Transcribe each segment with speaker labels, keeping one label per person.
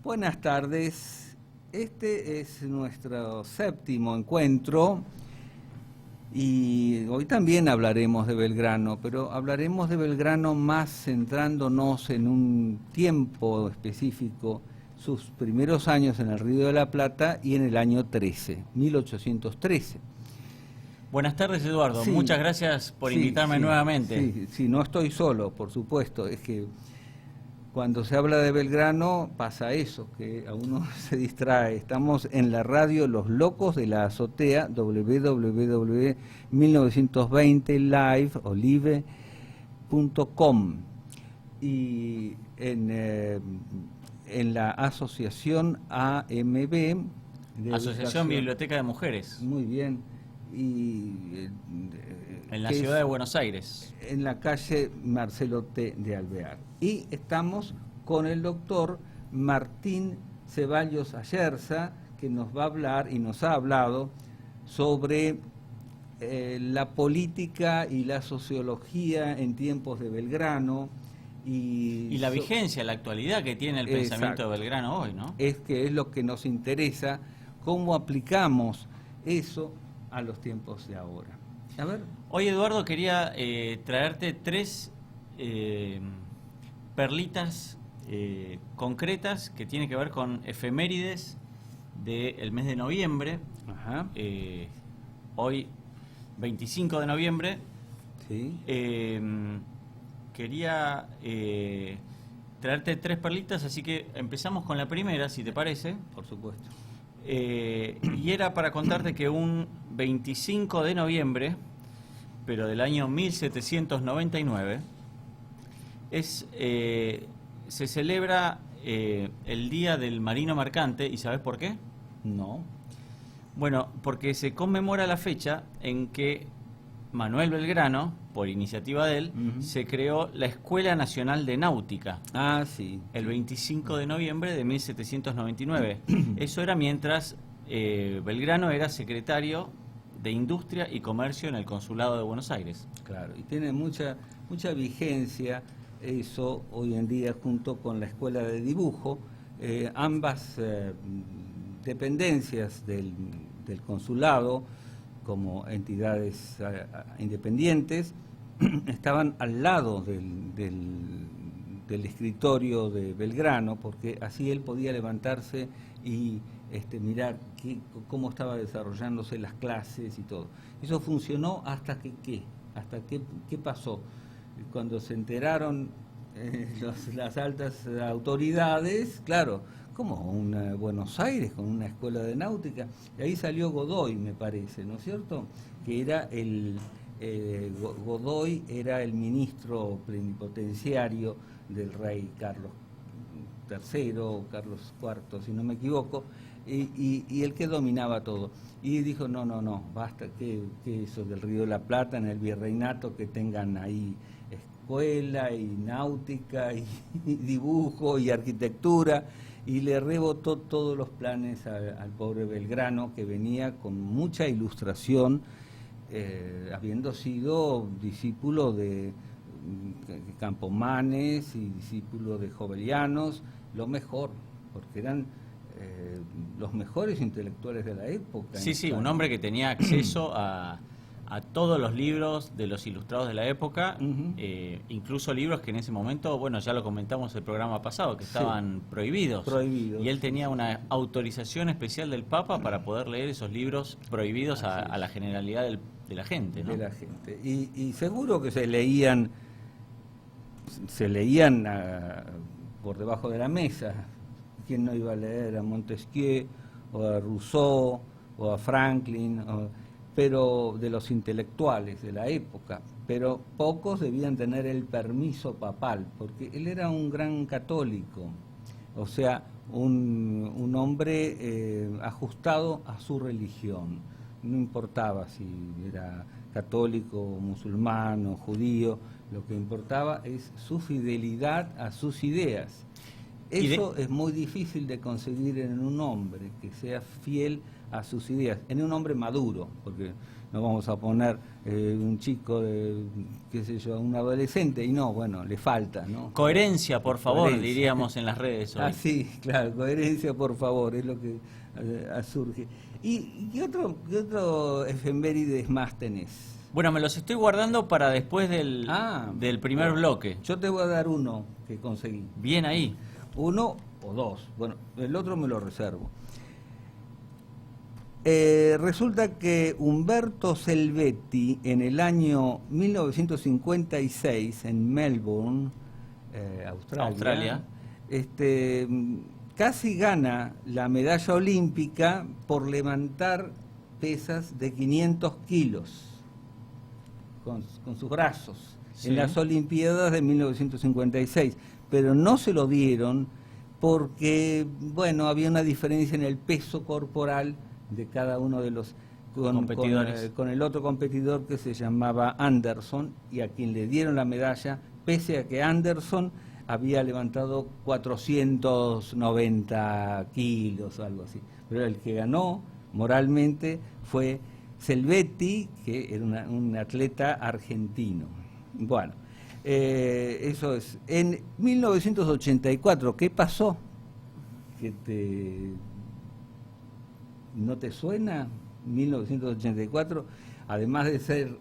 Speaker 1: Buenas tardes. Este es nuestro séptimo encuentro y hoy también hablaremos de Belgrano, pero hablaremos de Belgrano más centrándonos en un tiempo específico, sus primeros años en el Río de la Plata y en el año 1813.
Speaker 2: Buenas tardes, Eduardo.
Speaker 1: Sí,
Speaker 2: muchas gracias por invitarme nuevamente.
Speaker 1: Sí, no estoy solo, por supuesto. Es que cuando se habla de Belgrano pasa eso, que a uno se distrae. Estamos en la radio Los Locos de la Azotea, www.1920live.com y en la asociación AMB.
Speaker 2: Asociación Biblioteca de Mujeres.
Speaker 1: Muy bien. Y
Speaker 2: en la ciudad de Buenos Aires.
Speaker 1: En la calle Marcelo T. de Alvear. Y estamos con el doctor Martín Ceballos Ayerza, que nos va a hablar y nos ha hablado sobre la política y la sociología en tiempos de Belgrano.
Speaker 2: Y la vigencia, la actualidad que tiene el pensamiento de Belgrano hoy, ¿no?
Speaker 1: Es que es lo que nos interesa, cómo aplicamos eso a los tiempos de ahora. A ver.
Speaker 2: Hoy, Eduardo, quería traerte tres perlitas concretas que tienen que ver con efemérides del mes de noviembre.
Speaker 1: Ajá.
Speaker 2: Hoy, 25 de noviembre.
Speaker 1: Sí.
Speaker 2: Quería traerte tres perlitas, así que empezamos con la primera, si te parece.
Speaker 1: Por supuesto.
Speaker 2: Y era para contarte que un 25 de noviembre, pero del año 1799, se celebra el Día del Marino Mercante. ¿Y sabes por qué?
Speaker 1: No.
Speaker 2: Bueno, porque se conmemora la fecha en que Manuel Belgrano, por iniciativa de él, se creó la Escuela Nacional de Náutica.
Speaker 1: Ah, sí.
Speaker 2: El 25 de noviembre de 1799. Eso era mientras Belgrano era secretario de Industria y Comercio en el Consulado de Buenos Aires.
Speaker 1: Claro, y tiene mucha vigencia eso hoy en día junto con la Escuela de Dibujo. Ambas dependencias del consulado, como entidades independientes, estaban al lado del escritorio de Belgrano, porque así él podía levantarse y mirar cómo estaba desarrollándose las clases y todo. Eso funcionó hasta que ¿qué pasó? Cuando se enteraron las altas autoridades, claro, como Buenos Aires con una escuela de náutica, y ahí salió Godoy, me parece, ¿no es cierto? Que era Godoy era el ministro plenipotenciario del rey Carlos III o Carlos IV, si no me equivoco, y el que dominaba todo. Y dijo, no, basta que eso del Río de la Plata, en el virreinato, que tengan ahí escuela y náutica y dibujo y arquitectura, y le rebotó todos los planes al pobre Belgrano, que venía con mucha ilustración, habiendo sido discípulo de Campomanes y discípulo de Jovellanos, lo mejor, porque eran los mejores intelectuales de la época.
Speaker 2: Sí, un hombre que tenía acceso a todos los libros de los ilustrados de la época, incluso libros que en ese momento, bueno, ya lo comentamos el programa pasado, que estaban prohibidos. Y él tenía una autorización especial del Papa para poder leer esos libros prohibidos a la generalidad de la gente, ¿no?
Speaker 1: De la gente. Y seguro que se leían por debajo de la mesa. ¿Quién no iba a leer a Montesquieu o a Rousseau o a Franklin? Pero de los intelectuales de la época, pero pocos debían tener el permiso papal, porque él era un gran católico, o sea, un hombre ajustado a su religión, no importaba si era católico, musulmán o judío, lo que importaba es su fidelidad a sus ideas. Eso es muy difícil de conseguir en un hombre, que sea fiel a sus ideas, en un hombre maduro, porque no vamos a poner un chico, qué sé yo, un adolescente, y no, bueno, le falta, ¿no?
Speaker 2: Coherencia, por favor,
Speaker 1: Coherencia.
Speaker 2: diríamos en las redes hoy.
Speaker 1: Ah, sí, claro, coherencia, por favor, es lo que surge. ¿Y qué otro efemérides más tenés?
Speaker 2: Bueno, me los estoy guardando para después del primer bloque.
Speaker 1: Yo te voy a dar uno que conseguí.
Speaker 2: Bien ahí.
Speaker 1: Uno o dos. Bueno, el otro me lo reservo. Resulta que Umberto Selvetti, en el año 1956, en Melbourne, Australia, casi gana la medalla olímpica por levantar pesas de 500 kilos con sus brazos, sí, en las Olimpiadas de 1956, pero no se lo dieron porque, bueno, había una diferencia en el peso corporal de cada uno de los competidores, con el otro competidor que se llamaba Anderson, y a quien le dieron la medalla, pese a que Anderson había levantado 490 kilos o algo así. Pero el que ganó moralmente fue Selvetti, que era un atleta argentino. Bueno, eso es. En 1984, ¿qué pasó? ¿No te suena? 1984, además de ser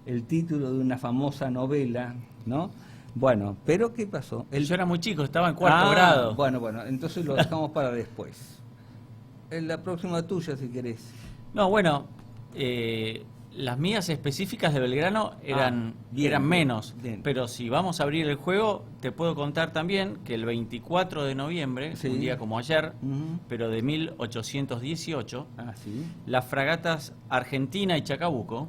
Speaker 1: el título de una famosa novela, ¿no? Bueno, pero ¿qué pasó?
Speaker 2: Yo era muy chico, estaba en cuarto grado.
Speaker 1: Bueno, entonces lo dejamos para después. En la próxima tuya, si querés.
Speaker 2: No, bueno, las mías específicas de Belgrano eran menos, bien. Pero si vamos a abrir el juego, te puedo contar también que el 24 de noviembre, sí, un día como ayer, pero de 1818,
Speaker 1: ¿sí?
Speaker 2: Las fragatas Argentina y Chacabuco,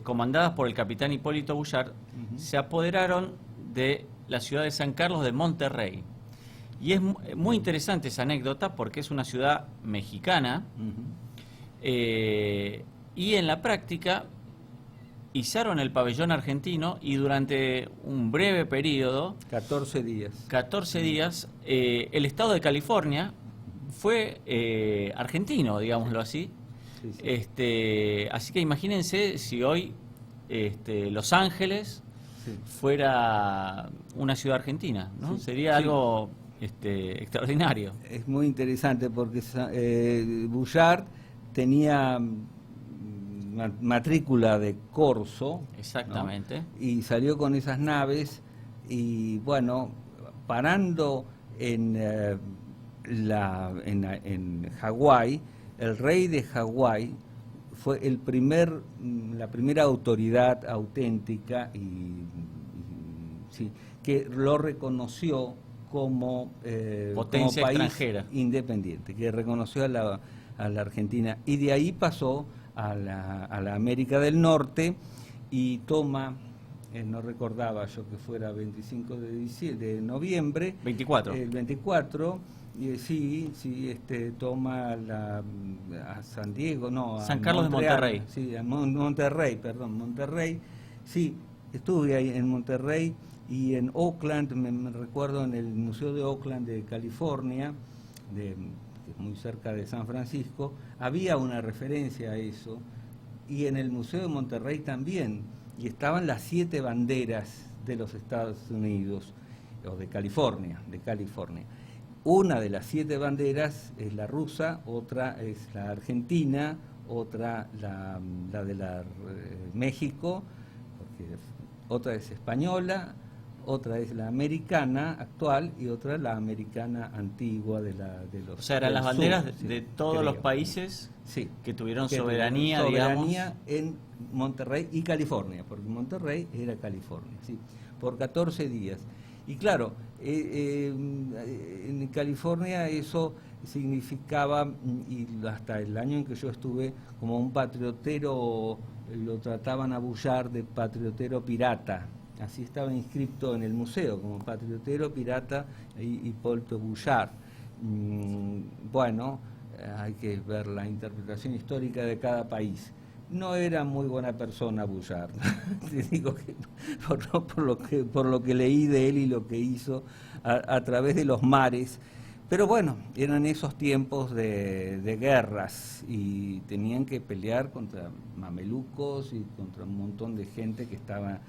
Speaker 2: comandadas por el capitán Hipólito Bullard, se apoderaron de la ciudad de San Carlos de Monterrey. Y es muy interesante esa anécdota porque es una ciudad mexicana, y en la práctica izaron el pabellón argentino y durante un breve periodo, 14 días, el estado de California fue argentino, digámoslo así. Sí. Así que imagínense si hoy Los Ángeles fuera una ciudad argentina, ¿no? Sí, sería algo extraordinario.
Speaker 1: Es muy interesante porque Bullard tenía matrícula de corso.
Speaker 2: Exactamente.
Speaker 1: ¿No? Y salió con esas naves y, bueno, parando en Hawái, el rey de Hawái fue la primera autoridad auténtica que lo reconoció como
Speaker 2: potencia
Speaker 1: como país
Speaker 2: extranjera
Speaker 1: independiente, que reconoció a la Argentina, y de ahí pasó a la América del Norte y toma, no recordaba yo que fuera 25 de noviembre,
Speaker 2: 24.
Speaker 1: El 24, toma a San Diego, no,
Speaker 2: San Carlos
Speaker 1: Montreal,
Speaker 2: de Monterrey.
Speaker 1: Sí, a Monterrey, sí, estuve ahí en Monterrey y en Oakland, me recuerdo en el Museo de Oakland de California, que es muy cerca de San Francisco, había una referencia a eso, y en el Museo de Monterrey también, y estaban las 7 banderas de los Estados Unidos, o de California. Una de las 7 banderas es la rusa, otra es la argentina, otra la de México, porque otra es española, otra es la americana actual y otra la americana antigua de los.
Speaker 2: O sea, eran las banderas de todos los países que tuvieron soberanía, digamos,
Speaker 1: en Monterrey y California, porque Monterrey era California, por 14 días. Y claro, en California eso significaba, y hasta el año en que yo estuve, como un patriotero, lo trataban a Bullard de patriotero pirata. Así estaba inscrito en el museo, como patriotero pirata Hipólito Bullard. Bueno, hay que ver la interpretación histórica de cada país. No era muy buena persona Bullard, te digo que por lo que leí de él y lo que hizo a través de los mares, Pero bueno, eran esos tiempos de guerras y tenían que pelear contra mamelucos y contra un montón de gente que estaba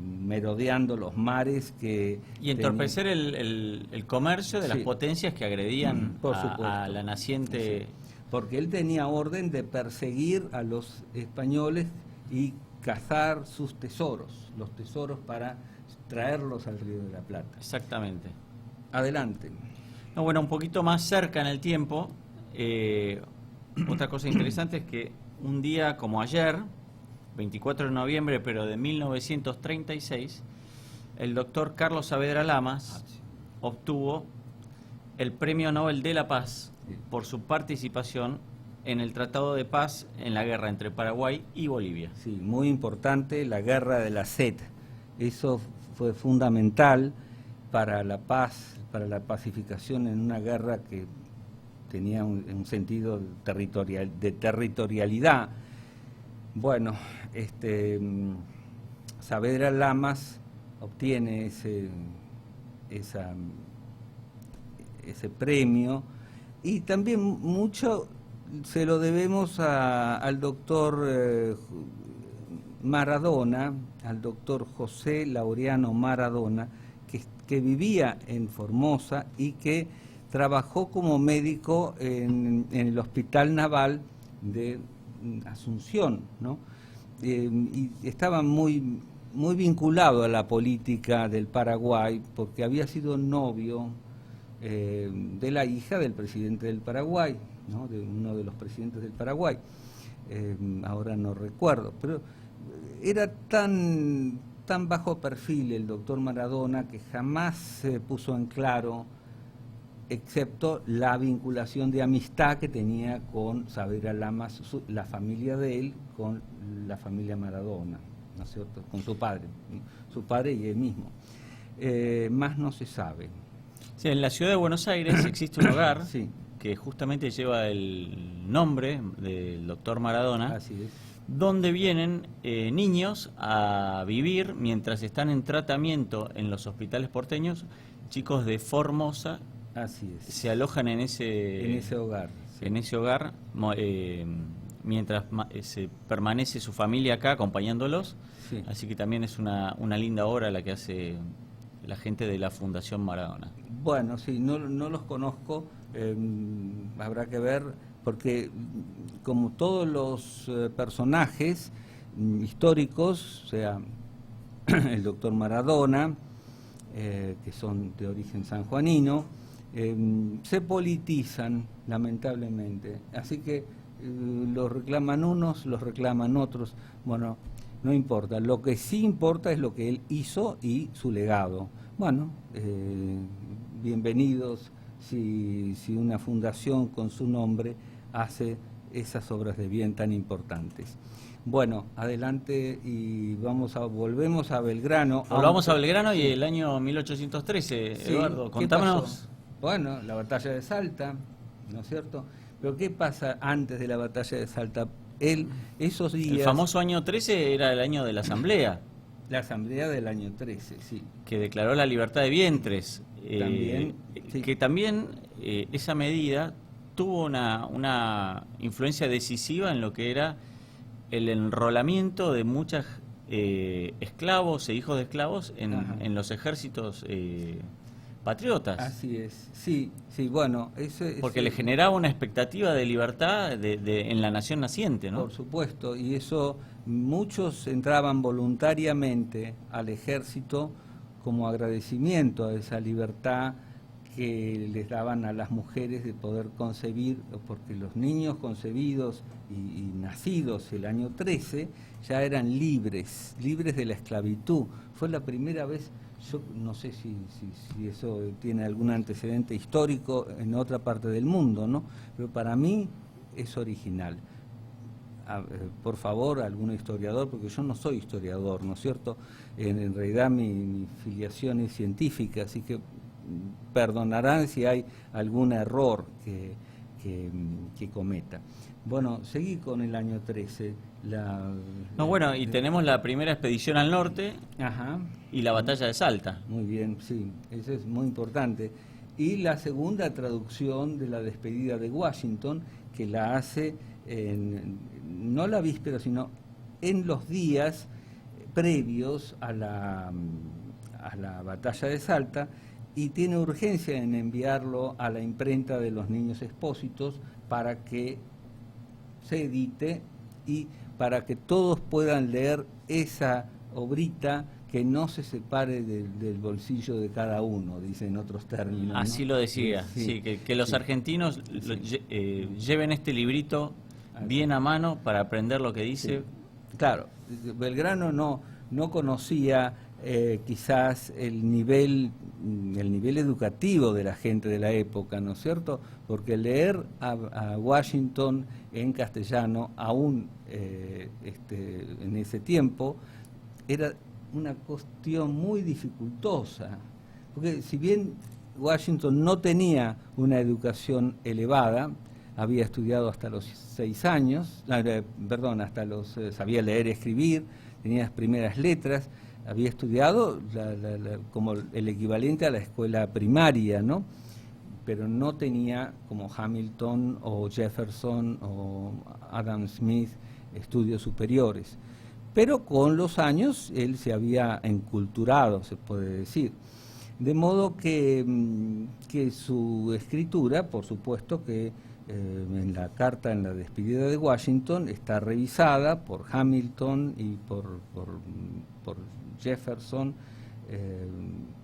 Speaker 1: merodeando los mares.
Speaker 2: Y entorpecer el comercio de las potencias que agredían a la naciente.
Speaker 1: Sí. Porque él tenía orden de perseguir a los españoles y cazar sus tesoros, los tesoros para traerlos al Río de la Plata.
Speaker 2: Exactamente.
Speaker 1: Adelante.
Speaker 2: No, bueno, un poquito más cerca en el tiempo, otra cosa interesante es que un día como ayer, 24 de noviembre, pero de 1936, el doctor Carlos Saavedra Lamas obtuvo el Premio Nobel de la Paz por su participación en el Tratado de Paz en la guerra entre Paraguay y Bolivia.
Speaker 1: Sí, muy importante, la guerra de la sed. Eso fue fundamental para la paz, para la pacificación en una guerra que tenía un sentido de territorialidad. Bueno, Saavedra Lamas obtiene ese premio, y también mucho se lo debemos al doctor Maradona, al doctor José Laureano Maradona, que vivía en Formosa y que trabajó como médico en el Hospital Naval de Asunción, ¿no? Y estaba muy vinculado a la política del Paraguay porque había sido novio de la hija del presidente del Paraguay, ¿no? De uno de los presidentes del Paraguay, ahora no recuerdo, pero era tan bajo perfil el doctor Maradona que jamás se puso en claro, excepto la vinculación de amistad que tenía con Saavedra Lamas, la familia de él, con la familia Maradona, ¿no es cierto?, con su padre y él mismo. Más no se sabe.
Speaker 2: Sí, en la ciudad de Buenos Aires existe un hogar que justamente lleva el nombre del doctor Maradona.
Speaker 1: Así es.
Speaker 2: Donde vienen niños a vivir mientras están en tratamiento en los hospitales porteños, chicos de Formosa.
Speaker 1: Así es.
Speaker 2: Se alojan en ese
Speaker 1: hogar. Sí.
Speaker 2: En ese hogar, mientras se permanece su familia acá acompañándolos. Sí. Así que también es una linda obra la que hace la gente de la Fundación Maradona.
Speaker 1: Bueno, sí, no los conozco, habrá que ver, porque como todos los personajes históricos, o sea, el doctor Maradona, que son de origen sanjuanino, se politizan, lamentablemente. Así que los reclaman unos, los reclaman otros. Bueno, no importa. Lo que sí importa es lo que él hizo y su legado. Bueno, bienvenidos si una fundación con su nombre hace esas obras de bien tan importantes. Bueno, adelante y volvemos a Belgrano.
Speaker 2: Volvamos a Belgrano y el año 1813, sí, Eduardo, contámonos.
Speaker 1: Bueno, la batalla de Salta, ¿no es cierto? Pero ¿qué pasa antes de la batalla de Salta? Esos días...
Speaker 2: El famoso año 13 era el año de la Asamblea.
Speaker 1: La Asamblea del año 13, sí.
Speaker 2: Que declaró la libertad de vientres.
Speaker 1: También, sí.
Speaker 2: Que también esa medida tuvo una influencia decisiva en lo que era el enrolamiento de muchos esclavos e hijos de esclavos en los ejércitos patriotas.
Speaker 1: Así es, sí, bueno.
Speaker 2: Porque le generaba una expectativa de libertad en la nación naciente, ¿no?
Speaker 1: Por supuesto, y eso muchos entraban voluntariamente al ejército como agradecimiento a esa libertad que les daban a las mujeres de poder concebir, porque los niños concebidos y nacidos el año 13 ya eran libres de la esclavitud. Fue la primera vez. Yo no sé si eso tiene algún antecedente histórico en otra parte del mundo, ¿no? Pero para mí es original. Por favor, algún historiador, porque yo no soy historiador, ¿no es cierto? En realidad mi filiación es científica, así que perdonarán si hay algún error que cometa. Bueno, seguí con el año 13.
Speaker 2: Tenemos la primera expedición al norte.
Speaker 1: Ajá.
Speaker 2: Y la batalla de Salta.
Speaker 1: Muy bien, sí, eso es muy importante. y la segunda traducción de la despedida de Washington, que la hace no la víspera, sino en los días previos a la batalla de Salta, y tiene urgencia en enviarlo a la imprenta de los Niños Expósitos para que se edite y para que todos puedan leer esa obrita que no se separe del bolsillo de cada uno, dice en otros términos, ¿no?
Speaker 2: Así lo decía, sí, que los argentinos lleven este librito bien a mano para aprender lo que dice.
Speaker 1: Sí. Claro, Belgrano no conocía quizás el nivel educativo de la gente de la época, ¿no es cierto? Porque leer a Washington en castellano, aún en ese tiempo, era una cuestión muy dificultosa, porque si bien Washington no tenía una educación elevada, había estudiado hasta los 6 años, sabía leer y escribir, tenía las primeras letras, había estudiado como el equivalente a la escuela primaria, ¿no? Pero no tenía, como Hamilton o Jefferson o Adam Smith, estudios superiores. Pero con los años él se había enculturado, se puede decir. De modo que su escritura, por supuesto que en la carta, en la despedida de Washington, está revisada por Hamilton y por Jefferson,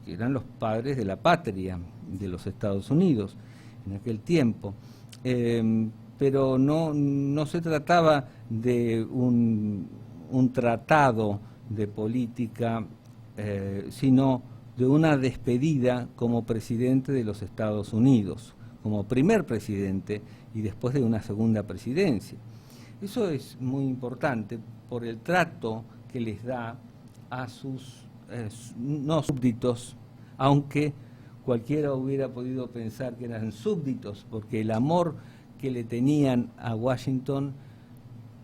Speaker 1: que eran los padres de la patria de los Estados Unidos en aquel tiempo. Pero no se trataba de un tratado de política, sino de una despedida como presidente de los Estados Unidos, como primer presidente y después de una segunda presidencia. Eso es muy importante por el trato que les da a sus no súbditos, aunque cualquiera hubiera podido pensar que eran súbditos, porque el amor que le tenían a Washington,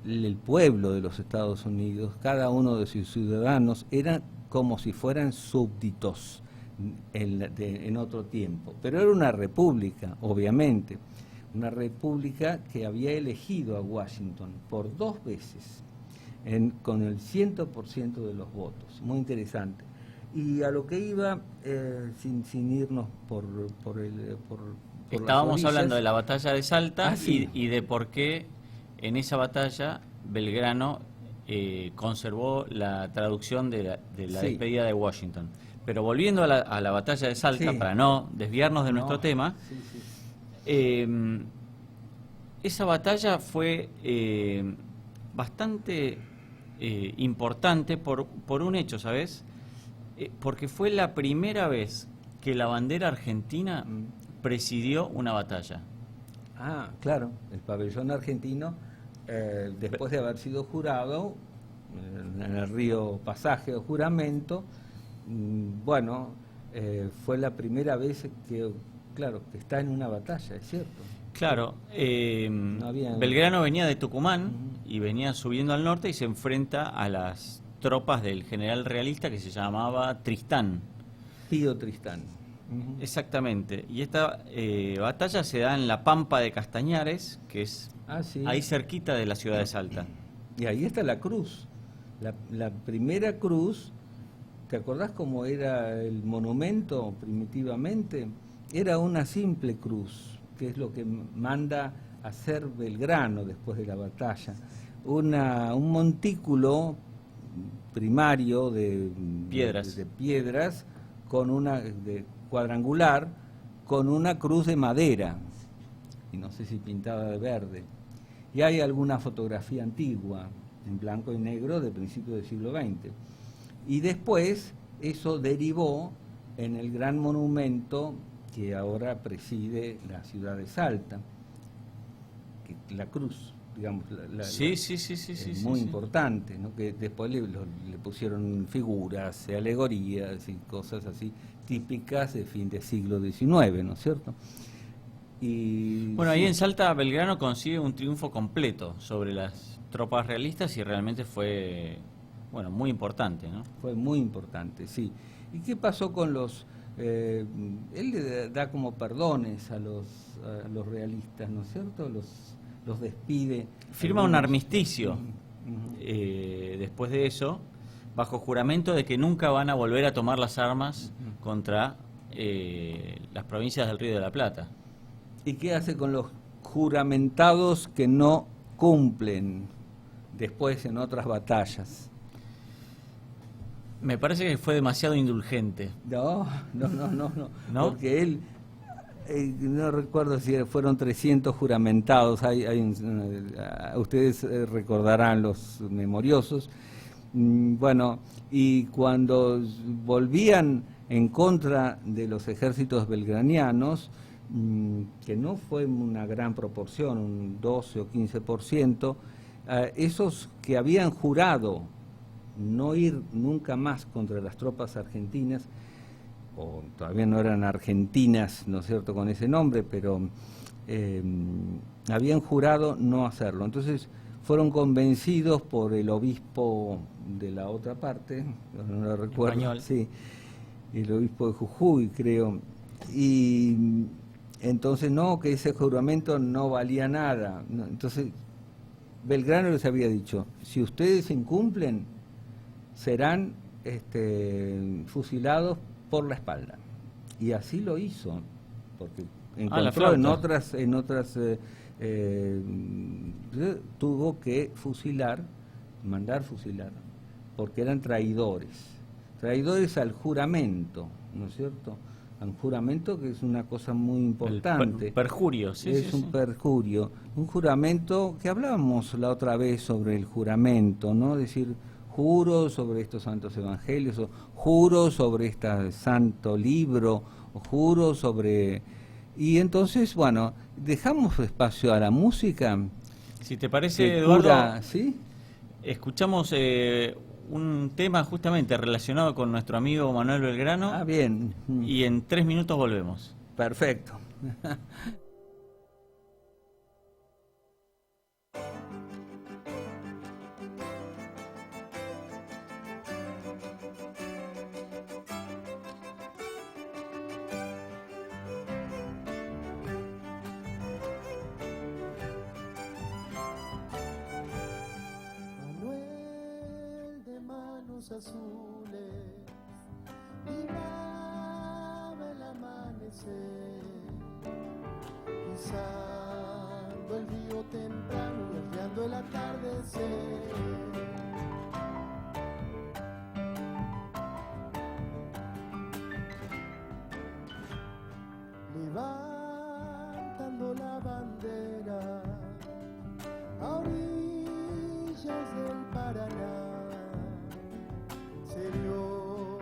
Speaker 1: el pueblo de los Estados Unidos, cada uno de sus ciudadanos, era como si fueran súbditos en otro tiempo. Pero era una república, obviamente, una república que había elegido a Washington por 2 veces, con el 100% de los votos. Muy interesante. Y a lo que iba, sin irnos por
Speaker 2: estábamos hablando de la batalla de Salta,
Speaker 1: sí.
Speaker 2: y de por qué en esa batalla Belgrano conservó la traducción de la
Speaker 1: sí.
Speaker 2: despedida de Washington. Pero volviendo a la batalla de Salta, sí, para no desviarnos de nuestro tema, esa batalla fue bastante importante por un hecho, ¿sabes? Porque fue la primera vez que la bandera argentina presidió una batalla.
Speaker 1: Ah, claro, el pabellón argentino, después de haber sido jurado en el río Pasaje o juramento, fue la primera vez que está en una batalla, es cierto.
Speaker 2: Claro, Belgrano venía de Tucumán y venía subiendo al norte y se enfrenta a las tropas del general realista que se llamaba Tristán.
Speaker 1: Pío Tristán.
Speaker 2: Exactamente. Y esta batalla se da en la Pampa de Castañares, que es ahí cerquita de la ciudad de Salta.
Speaker 1: Y ahí está la cruz. La primera cruz, ¿te acordás cómo era el monumento primitivamente? Era una simple cruz, que es lo que manda a hacer Belgrano después de la batalla. Un montículo primario de piedras con cuadrangular, con una cruz de madera, y no sé si pintada de verde. Y hay alguna fotografía antigua, en blanco y negro, de principios del siglo XX. Y después eso derivó en el gran monumento que ahora preside la ciudad de Salta, la cruz, digamos, muy importante, ¿no? Que después le pusieron figuras, alegorías y cosas así típicas de fin del siglo XIX, ¿no es cierto? Y
Speaker 2: bueno, ahí en Salta Belgrano consigue un triunfo completo sobre las tropas realistas y realmente fue muy importante, ¿no?
Speaker 1: Fue muy importante, sí. ¿Y qué pasó con Él le da como perdones a los realistas, ¿no es cierto? Los despide.
Speaker 2: Firma un armisticio después de eso, bajo juramento de que nunca van a volver a tomar las armas contra las provincias del Río de la Plata.
Speaker 1: ¿Y qué hace con los juramentados que no cumplen después en otras batallas?
Speaker 2: Me parece que fue demasiado indulgente.
Speaker 1: No. Porque él, no recuerdo si fueron 300 juramentados, ustedes recordarán, los memoriosos. Bueno, y cuando volvían en contra de los ejércitos belgranianos, que no fue una gran proporción, un 12 o 15%, esos que habían jurado no ir nunca más contra las tropas argentinas, o todavía no eran argentinas, ¿no es cierto?, con ese nombre, pero habían jurado no hacerlo. Entonces fueron convencidos por el obispo de la otra parte, no lo recuerdo,
Speaker 2: español.
Speaker 1: Sí, el obispo de Jujuy, creo, y entonces no, que ese juramento no valía nada. Entonces Belgrano les había dicho, si ustedes incumplen, serán fusilados por la espalda. Y así lo hizo, porque encontró en otras tuvo que mandar fusilar, porque eran traidores al juramento, ¿no es cierto? Al juramento, que es una cosa muy importante.
Speaker 2: Perjurio, sí.
Speaker 1: Es un perjurio, un juramento que hablábamos la otra vez sobre el juramento, ¿no? Decir, juro sobre estos santos evangelios, o juro sobre este santo libro, o juro sobre... Y entonces, bueno, dejamos espacio a la música.
Speaker 2: Si te parece, Eduardo,
Speaker 1: ¿sí?
Speaker 2: Escuchamos un tema justamente relacionado con nuestro amigo Manuel Belgrano.
Speaker 1: Ah, bien.
Speaker 2: Y en 3 minutos volvemos.
Speaker 1: Perfecto.
Speaker 3: Azules miraba el amanecer, pisando el río temprano y arreando el atardecer. Levantando la bandera a orillas del Paraná, se vio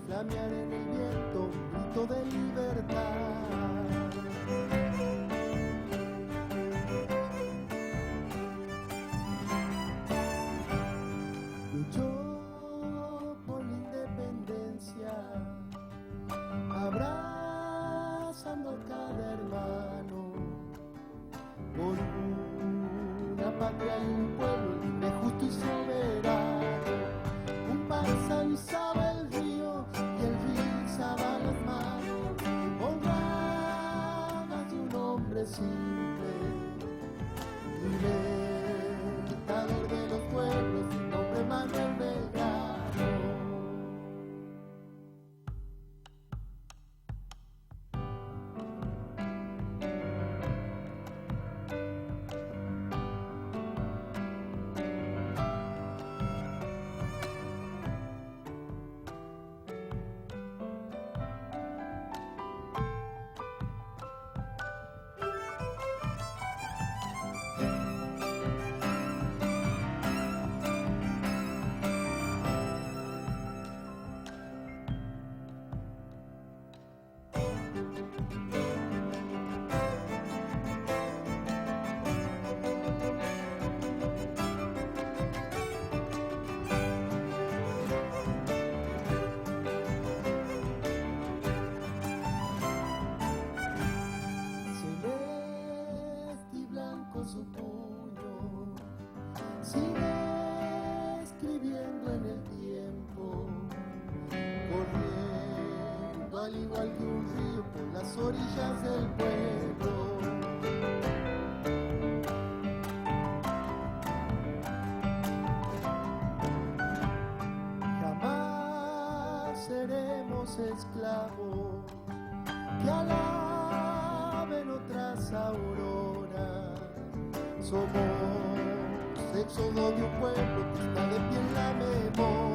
Speaker 3: flamear en el viento un grito de libertad. Luchó por la independencia, abrazando a cada hermano, por una patria y un pueblo libre, justo y soberano. Alzaba el río y el río alzaba las manos, honradas de un hombre simple, libertador de los pueblos, un hombre Manuel Belgrano. Su puño sigue escribiendo en el tiempo, corriendo al igual orillas del pueblo. Jamás seremos esclavos que alaben otras auroras. Somos éxodo de un pueblo que está de pie en la memoria.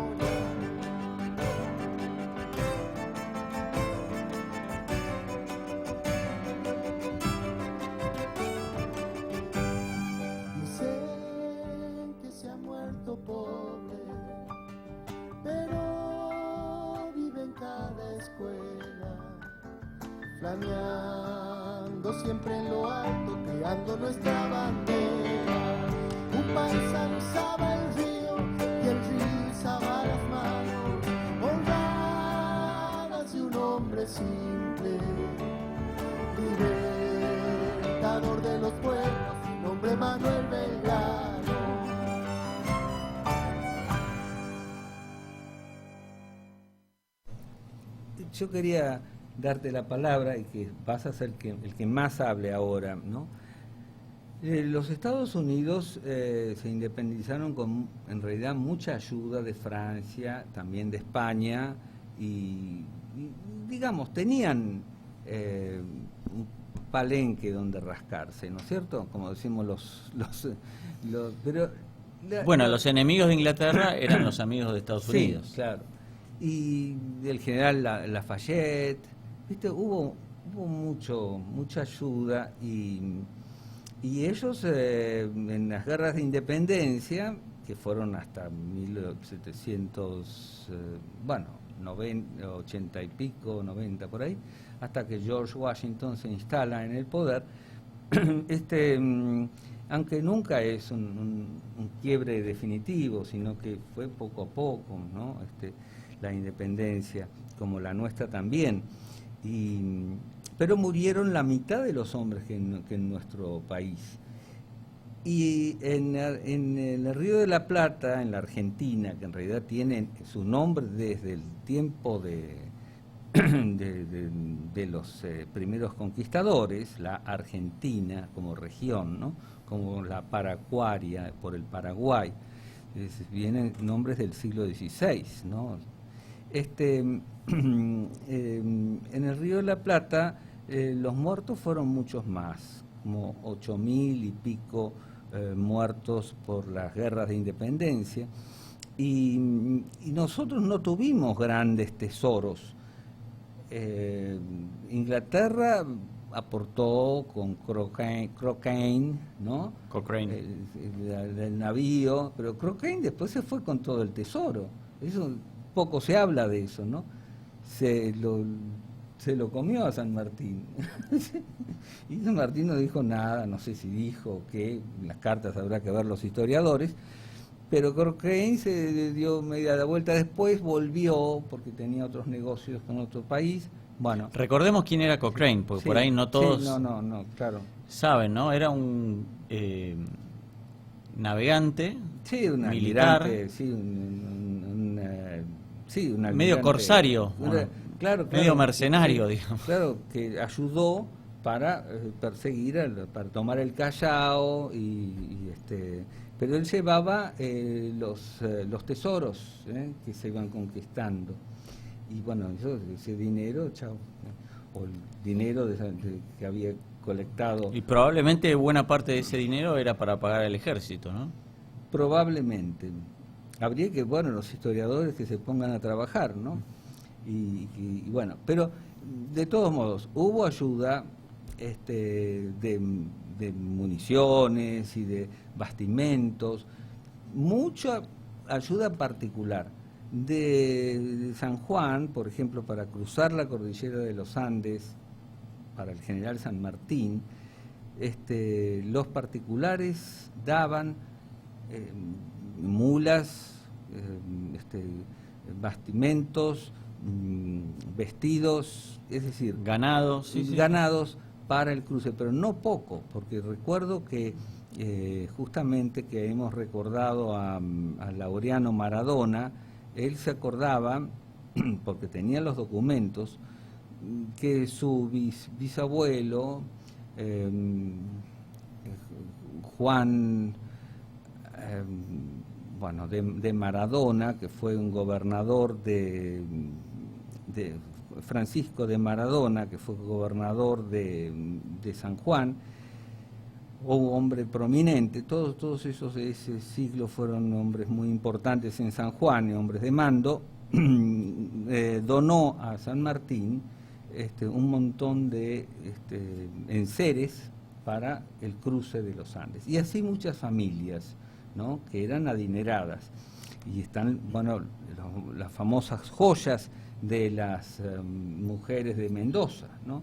Speaker 3: Dicen que se ha muerto pobre, pero vive en cada escuela, flameando siempre en lo alto, creando nuestra bandera. Un paisano izaba el río y el río izaba las manos honradas de un hombre simple, libertador de los pueblos, el hombre Manuel Belgrano.
Speaker 1: Yo quería darte la palabra y que vas a ser el que más hable ahora, ¿no? Los Estados Unidos se independizaron con, en realidad, mucha ayuda de Francia, también de España, y digamos, tenían un palenque donde rascarse, ¿no es cierto? Como decimos pero
Speaker 2: bueno, los enemigos de Inglaterra eran los amigos de Estados Unidos.
Speaker 1: Sí, claro. Y el general Lafayette, ¿viste? Hubo mucha ayuda y ellos en las guerras de independencia, que fueron hasta 1700, 80 y pico, 90 por ahí, hasta que George Washington se instala en el poder, aunque nunca es un quiebre definitivo, sino que fue poco a poco, ¿no? La independencia, como la nuestra también. Pero murieron la mitad de los hombres que en nuestro país. Y en el Río de la Plata, en la Argentina, que en realidad tiene su nombre desde el tiempo de los primeros conquistadores, la Argentina como región, ¿no? Como la Paraguaria, por el Paraguay, vienen nombres del siglo XVI, ¿no? En el Río de la Plata los muertos fueron muchos más, como 8.000 y pico muertos por las guerras de independencia, y nosotros no tuvimos grandes tesoros. Inglaterra aportó con Cochrane, ¿no?
Speaker 2: Cochrane.
Speaker 1: Del navío, pero Cochrane después se fue con todo el tesoro. Eso poco se habla de eso, ¿no? Se lo comió a San Martín. Y San Martín no dijo nada, no sé si dijo o qué, las cartas habrá que ver los historiadores, pero Cochrane se dio media la vuelta después, volvió porque tenía otros negocios con otro país. Bueno,
Speaker 2: recordemos quién era Cochrane, porque
Speaker 1: sí,
Speaker 2: por ahí no todos
Speaker 1: claro.
Speaker 2: saben, ¿no? Era un navegante,
Speaker 1: Sí, un
Speaker 2: militar,
Speaker 1: almirante, sí, un almirante,
Speaker 2: medio corsario,
Speaker 1: claro,
Speaker 2: medio mercenario,
Speaker 1: sí,
Speaker 2: digamos.
Speaker 1: claro, que ayudó para perseguir, para tomar el Callao, pero él llevaba los tesoros que se iban conquistando. Y bueno, ese dinero, chao, o el dinero que había colectado.
Speaker 2: Y probablemente buena parte de ese dinero era para pagar el ejército, ¿no?
Speaker 1: Probablemente. Habría que, los historiadores que se pongan a trabajar, ¿no? Y bueno, pero de todos modos, hubo ayuda de municiones y de bastimentos, mucha ayuda particular. De San Juan, por ejemplo, para cruzar la cordillera de los Andes, para el general San Martín, los particulares daban mulas, bastimentos, vestidos, es decir,
Speaker 2: ganados
Speaker 1: para el cruce, pero no poco, porque recuerdo que justamente que hemos recordado a Laureano Maradona, él se acordaba, porque tenía los documentos, que su bisabuelo, Juan, bueno, de Maradona, que fue un gobernador de Francisco de Maradona, que fue gobernador de San Juan, o hombre prominente, todos esos de ese siglo fueron hombres muy importantes en San Juan, y hombres de mando, donó a San Martín un montón de enseres para el cruce de los Andes. Y así muchas familias, ¿no?, que eran adineradas. Y están, bueno, las famosas joyas de las mujeres de Mendoza, ¿no?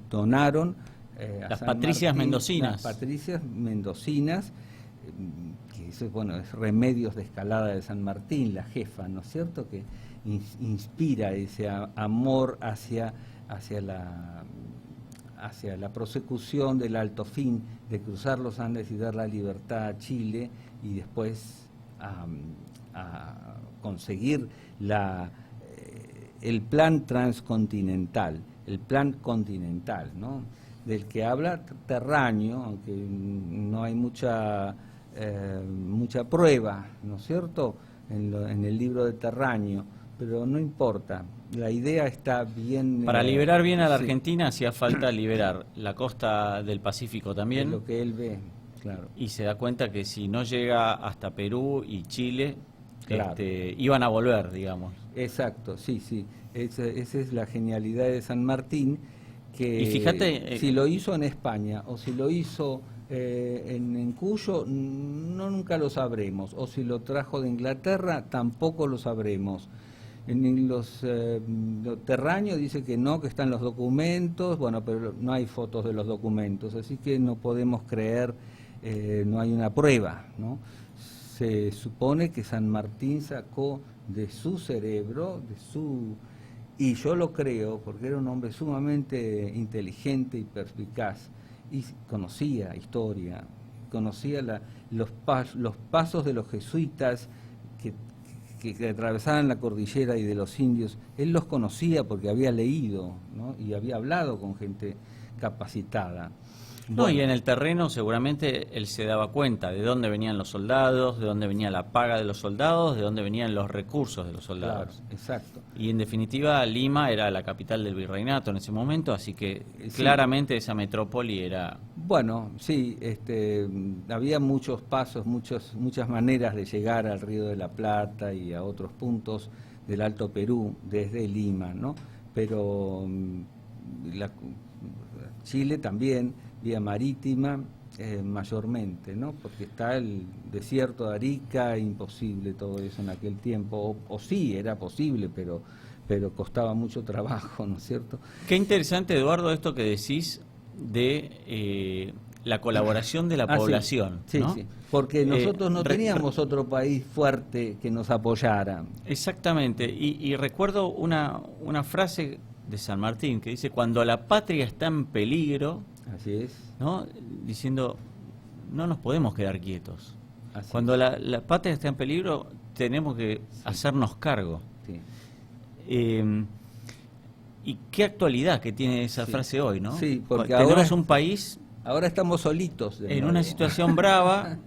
Speaker 1: Donaron
Speaker 2: las patricias mendocinas.
Speaker 1: Las patricias mendocinas, que eso, bueno, es Remedios de Escalada de San Martín, la jefa, ¿no es cierto?, que inspira ese amor hacia la prosecución del alto fin de cruzar los Andes y dar la libertad a Chile, y después a conseguir el plan transcontinental, el plan continental, ¿no?, del que habla Terraño, aunque no hay mucha prueba, ¿no es cierto?, en el libro de Terraño, pero no importa, la idea está bien.
Speaker 2: Para liberar bien a la Argentina hacía falta liberar la costa del Pacífico también.
Speaker 1: Es lo que él ve, claro.
Speaker 2: Y se da cuenta que si no llega hasta Perú y Chile,
Speaker 1: claro,
Speaker 2: iban a volver, digamos.
Speaker 1: Exacto, sí. Esa es la genialidad de San Martín, que
Speaker 2: y fíjate,
Speaker 1: si lo hizo en España o si lo hizo en Cuyo, nunca lo sabremos, o si lo trajo de Inglaterra, tampoco lo sabremos. En los Terraño dice que no, que están los documentos, bueno, pero no hay fotos de los documentos, así que no podemos creer, no hay una prueba, ¿no? Se supone que San Martín sacó de su cerebro, y yo lo creo, porque era un hombre sumamente inteligente y perspicaz, y conocía historia, conocía los pasos de los jesuitas que atravesaban la cordillera y de los indios. Él los conocía porque había leído, ¿no?, y había hablado con gente capacitada.
Speaker 2: No, y en el terreno seguramente él se daba cuenta de dónde venían los soldados, de dónde venía la paga de los soldados, de dónde venían los recursos de los soldados.
Speaker 1: Claro, exacto.
Speaker 2: Y en definitiva Lima era la capital del virreinato en ese momento, así que claramente esa metrópoli era...
Speaker 1: Bueno, sí, había muchos pasos, muchas maneras de llegar al Río de la Plata y a otros puntos del Alto Perú desde Lima, ¿no? Pero Chile también, vía marítima, mayormente, ¿no? Porque está el desierto de Arica, imposible todo eso en aquel tiempo, o sí, era posible, pero costaba mucho trabajo, ¿no es cierto?
Speaker 2: Qué interesante, Eduardo, esto que decís de la colaboración de la población.
Speaker 1: Sí,
Speaker 2: ¿no?
Speaker 1: sí, porque nosotros no teníamos otro país fuerte que nos apoyara.
Speaker 2: Exactamente, y recuerdo una frase de San Martín que dice: cuando la patria está en peligro,
Speaker 1: así es,
Speaker 2: ¿no?, diciendo, no nos podemos quedar quietos.
Speaker 1: Así
Speaker 2: cuando
Speaker 1: es.
Speaker 2: la patria está en peligro, tenemos que hacernos cargo.
Speaker 1: Sí.
Speaker 2: Y qué actualidad que tiene esa frase hoy, ¿no?
Speaker 1: Sí, porque
Speaker 2: tenemos
Speaker 1: ahora
Speaker 2: un país
Speaker 1: ahora estamos solitos de
Speaker 2: en
Speaker 1: nuevo.
Speaker 2: una situación brava,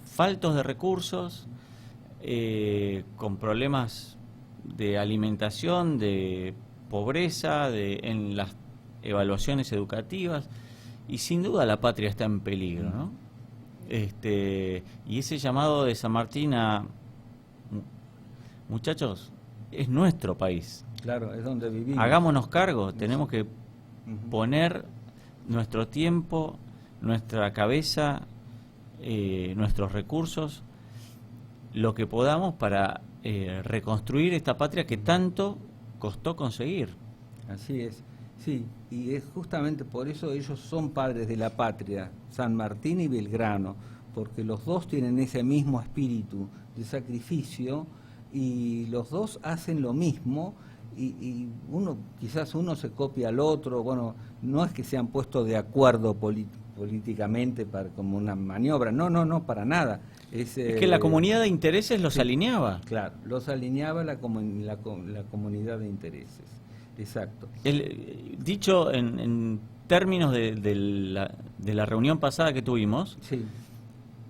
Speaker 2: faltos de recursos, con problemas de alimentación, de pobreza, en las evaluaciones educativas, y sin duda la patria está en peligro, ¿no? Y ese llamado de San Martín a muchachos, es nuestro país.
Speaker 1: Claro, es donde vivimos.
Speaker 2: Hagámonos cargo, tenemos que poner nuestro tiempo, nuestra cabeza, nuestros recursos, lo que podamos para reconstruir esta patria que tanto costó conseguir.
Speaker 1: Así es, sí, y es justamente por eso ellos son padres de la patria, San Martín y Belgrano, porque los dos tienen ese mismo espíritu de sacrificio y los dos hacen lo mismo. Y quizás uno se copia al otro, bueno, no es que se han puesto de acuerdo políticamente como una maniobra, no, para nada. Es
Speaker 2: que la comunidad de intereses los alineaba.
Speaker 1: Claro, los alineaba la comunidad de intereses. exacto.
Speaker 2: Dicho en términos de la reunión pasada que tuvimos,
Speaker 1: Sí.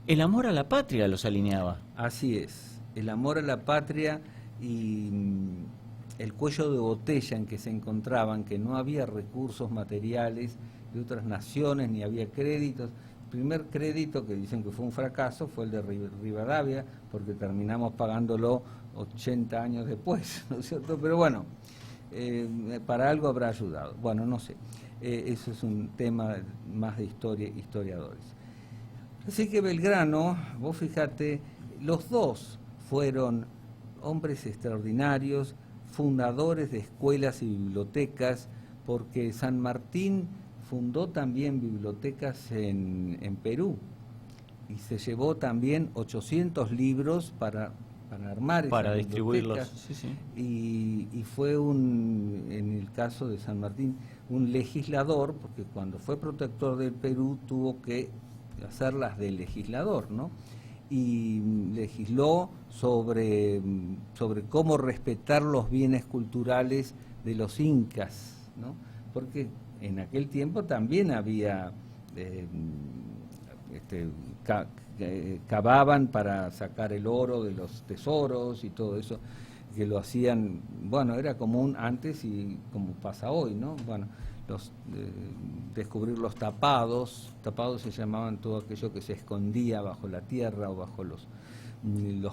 Speaker 2: el amor a la patria los alineaba.
Speaker 1: Así es, el amor a la patria y el cuello de botella en que se encontraban, que no había recursos materiales de otras naciones, ni había créditos. El primer crédito, que dicen que fue un fracaso, fue el de Rivadavia, porque terminamos pagándolo 80 años después, ¿no es cierto? Pero bueno, para algo habrá ayudado. Bueno, no sé, eso es un tema más de historiadores. Así que Belgrano, vos fíjate, los dos fueron hombres extraordinarios, fundadores de escuelas y bibliotecas, porque San Martín fundó también bibliotecas en Perú y se llevó también 800 libros para armar esas
Speaker 2: para distribuirlos.
Speaker 1: bibliotecas.
Speaker 2: Sí, sí.
Speaker 1: Y fue en el caso de San Martín, un legislador, porque cuando fue protector del Perú tuvo que hacerlas de legislador, ¿no? Y legisló sobre cómo respetar los bienes culturales de los incas, ¿no? Porque en aquel tiempo también había cavaban para sacar el oro de los tesoros y todo eso, que lo hacían, bueno, era común antes y como pasa hoy, ¿no? Bueno, descubrir los tapados se llamaban todo aquello que se escondía bajo la tierra o bajo los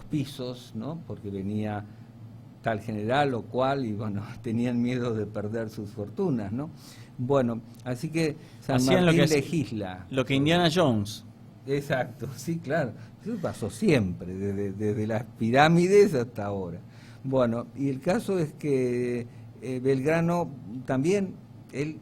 Speaker 1: pisos, ¿no? Porque venía tal general o cual y bueno, tenían miedo de perder sus fortunas, ¿no? Bueno, así que San Martín legisla.
Speaker 2: Lo que Indiana Jones.
Speaker 1: Exacto, sí, claro. Eso pasó siempre, desde las pirámides hasta ahora. Bueno, y el caso es que Belgrano también, él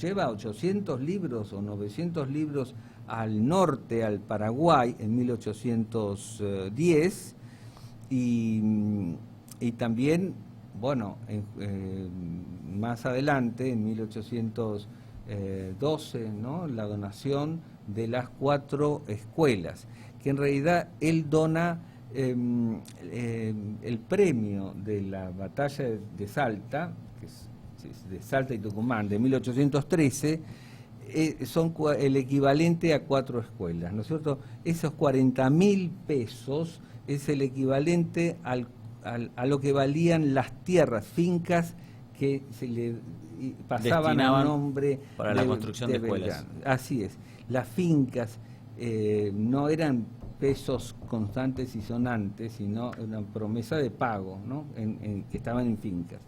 Speaker 1: lleva 800 libros o 900 libros al norte, al Paraguay, en 1810, y también, bueno, más adelante, en 1812, ¿no?, la donación de las 4 escuelas, que en realidad él dona el premio de la batalla de Salta, que es de Salta y Tucumán, de 1813, son el equivalente a 4 escuelas, ¿no es cierto? Esos 40.000 pesos es el equivalente a lo que valían las tierras, fincas que se le pasaban a nombre
Speaker 2: para la construcción de escuelas.
Speaker 1: Así es, las fincas no eran pesos constantes y sonantes, sino una promesa de pago, ¿no? Que estaban en fincas.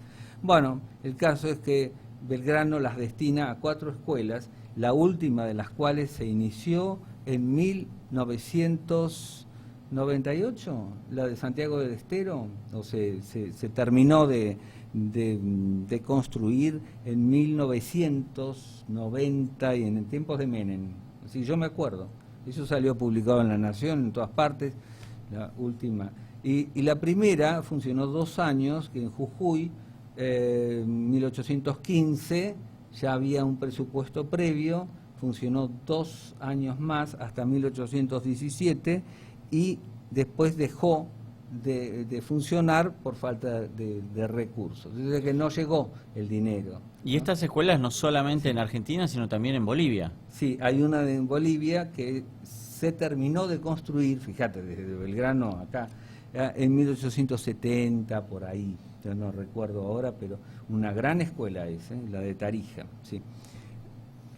Speaker 1: Bueno, el caso es que Belgrano las destina a 4 escuelas, la última de las cuales se inició en 1998, la de Santiago del Estero, o se terminó de construir en 1990 y en tiempos de Menem. Sí, yo me acuerdo. Eso salió publicado en La Nación, en todas partes, la última. Y la primera funcionó 2 años, que en Jujuy, 1815, ya había un presupuesto previo, funcionó 2 años más, hasta 1817, y después dejó de funcionar por falta de recursos. Desde que no llegó el dinero.
Speaker 2: ¿Y estas escuelas no solamente en Argentina, sino también en Bolivia?
Speaker 1: Sí, hay una en Bolivia que se terminó de construir, fíjate, desde Belgrano acá, en 1870, por ahí, yo no recuerdo ahora, pero una gran escuela es, la de Tarija, sí.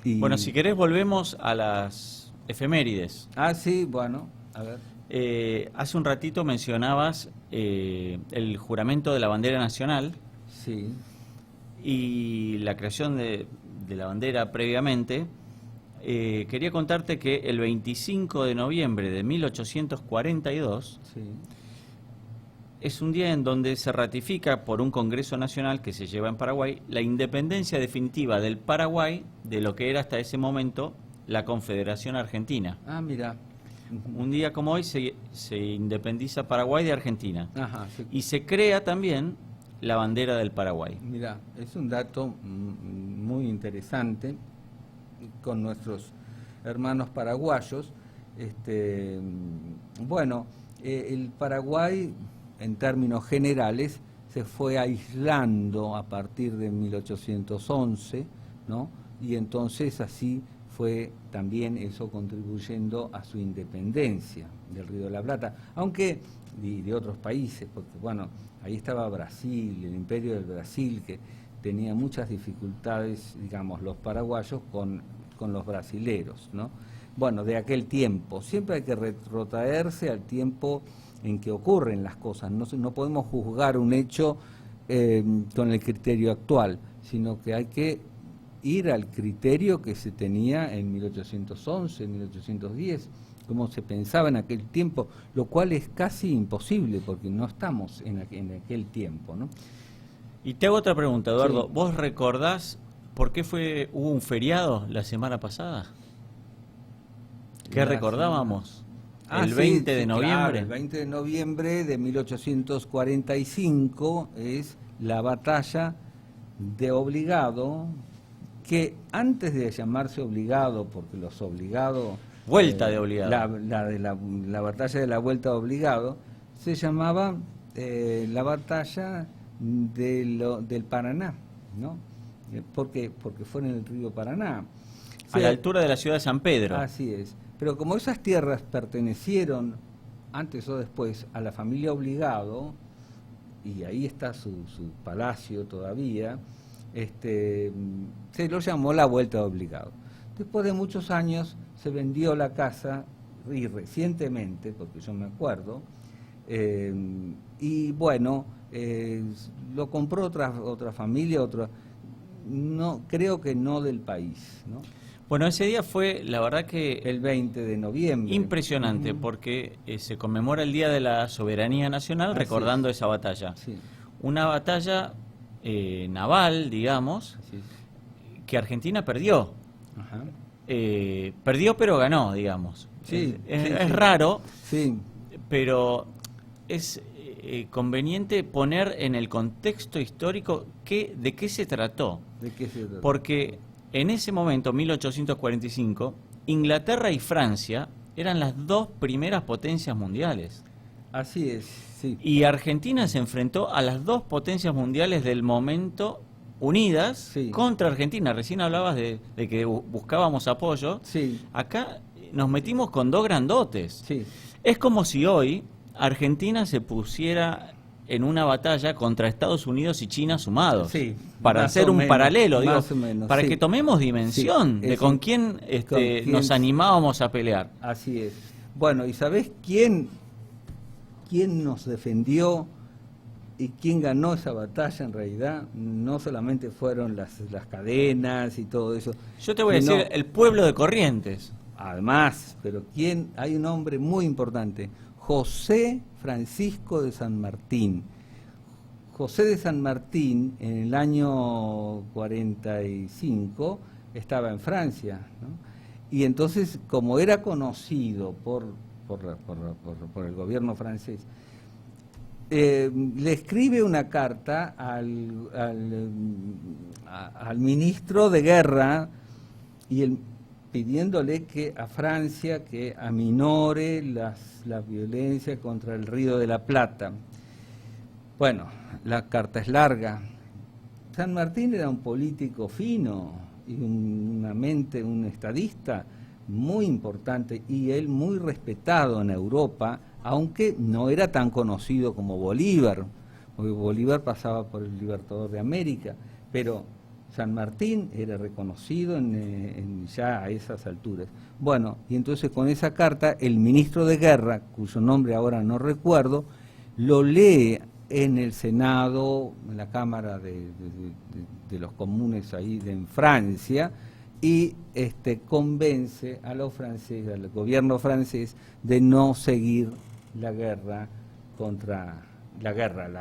Speaker 1: Y...
Speaker 2: Bueno, si querés volvemos a las efemérides.
Speaker 1: Ah, sí, bueno, a ver.
Speaker 2: Hace un ratito mencionabas el juramento de la bandera nacional.
Speaker 1: Sí.
Speaker 2: Y la creación de la bandera previamente. Quería contarte que el 25 de noviembre de 1842
Speaker 1: sí,
Speaker 2: es un día en donde se ratifica por un Congreso Nacional que se lleva en Paraguay la independencia definitiva del Paraguay de lo que era hasta ese momento la Confederación Argentina.
Speaker 1: Ah, mira.
Speaker 2: Un día como hoy se independiza Paraguay de Argentina.
Speaker 1: Ajá, sí.
Speaker 2: Y se crea también la bandera del Paraguay.
Speaker 1: Mira, es un dato muy interesante con nuestros hermanos paraguayos. Bueno, el Paraguay, en términos generales, se fue aislando a partir de 1811, ¿no? Y entonces así fue también eso contribuyendo a su independencia del Río de la Plata, aunque de otros países, porque bueno, ahí estaba Brasil, el Imperio del Brasil, que tenía muchas dificultades, digamos, los paraguayos con los brasileros, ¿no? Bueno, de aquel tiempo, siempre hay que retrotraerse al tiempo en que ocurren las cosas, no podemos juzgar un hecho con el criterio actual, sino que hay que ir al criterio que se tenía en 1811, en 1810, como se pensaba en aquel tiempo, lo cual es casi imposible porque no estamos en aquel tiempo, ¿no?
Speaker 2: Y te hago otra pregunta, Eduardo.
Speaker 1: Sí.
Speaker 2: ¿Vos recordás por qué hubo un feriado la semana pasada? ¿Qué recordábamos? El 20 de noviembre.
Speaker 1: Claro, el 20 de noviembre de 1845 es la batalla de Obligado, que antes de llamarse Obligado, porque los obligados...
Speaker 2: Vuelta de Obligado.
Speaker 1: La batalla de la Vuelta de Obligado se llamaba la batalla del Paraná, ¿no? Porque fue en el río Paraná.
Speaker 2: A la altura de la ciudad de San Pedro.
Speaker 1: Así es. Pero como esas tierras pertenecieron antes o después a la familia Obligado, y ahí está su palacio todavía, se lo llamó la Vuelta de Obligado. Después de muchos años se vendió la casa, y recientemente, porque yo me acuerdo, y bueno, lo compró otra familia, no, creo que no del país, ¿no?
Speaker 2: Bueno, ese día fue, la verdad que...
Speaker 1: El 20 de noviembre.
Speaker 2: Impresionante, porque se conmemora el Día de la Soberanía Nacional, recordando esa batalla.
Speaker 1: Sí.
Speaker 2: Una batalla naval, digamos, que Argentina perdió.
Speaker 1: Ajá.
Speaker 2: Perdió pero ganó, digamos.
Speaker 1: Sí,
Speaker 2: es raro,
Speaker 1: sí,
Speaker 2: pero es conveniente poner en el contexto histórico de qué se trató.
Speaker 1: ¿De qué se trata?
Speaker 2: Porque en ese momento, 1845, Inglaterra y Francia eran las dos primeras potencias mundiales.
Speaker 1: Así es, sí.
Speaker 2: Y Argentina se enfrentó a las dos potencias mundiales del momento unidas contra Argentina. Recién hablabas de que buscábamos apoyo.
Speaker 1: Sí.
Speaker 2: Acá nos metimos con dos grandotes.
Speaker 1: Sí.
Speaker 2: Es como si hoy Argentina se pusiera en una batalla contra Estados Unidos y China sumados, para hacer un paralelo, digo, para que tomemos dimensión de con quién nos animábamos a pelear.
Speaker 1: Así es. Bueno, ¿y sabés quién nos defendió y quién ganó esa batalla en realidad? No solamente fueron las cadenas y todo eso.
Speaker 2: Yo te voy a decir, el pueblo de Corrientes.
Speaker 1: Además, pero hay un hombre muy importante, José Francisco de San Martín. José de San Martín, en el año 45, estaba en Francia, ¿no? Y entonces, como era conocido por el gobierno francés, le escribe una carta al ministro de guerra pidiéndole que a Francia que aminore la violencia contra el Río de la Plata. Bueno, la carta es larga. San Martín era un político fino y un estadista muy importante, y él muy respetado en Europa, aunque no era tan conocido como Bolívar, porque Bolívar pasaba por el Libertador de América, pero San Martín era reconocido ya a esas alturas. Bueno, y entonces con esa carta el ministro de guerra, cuyo nombre ahora no recuerdo, lo lee en el Senado, en la Cámara de los Comunes ahí en Francia, y convence a los franceses, al gobierno francés, de no seguir la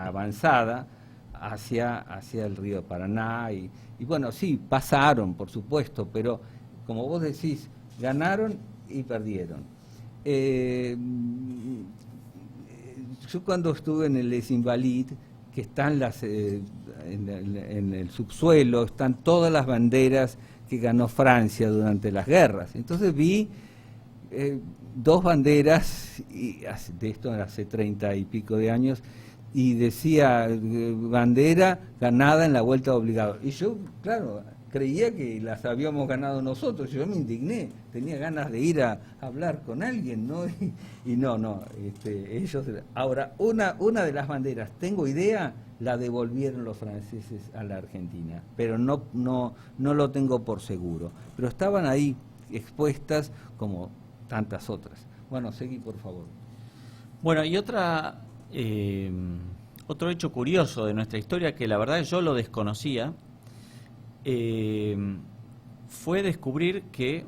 Speaker 1: avanzada hacia el río Paraná, y bueno, sí, pasaron, por supuesto, pero como vos decís, ganaron y perdieron. Yo cuando estuve en el Les Invalides, que están en el subsuelo, están todas las banderas que ganó Francia durante las guerras. Entonces vi dos banderas, y de esto hace 30 y pico de años, y decía bandera ganada en la vuelta obligada. Y yo, claro, creía que las habíamos ganado nosotros. Yo me indigné, tenía ganas de ir a hablar con alguien, ¿no? Y no, ellos... Ahora, una de las banderas, tengo idea, la devolvieron los franceses a la Argentina, pero no lo tengo por seguro. Pero estaban ahí expuestas como tantas otras. Bueno, seguí, por favor.
Speaker 2: Bueno, y otro hecho curioso de nuestra historia, que la verdad yo lo desconocía, fue descubrir que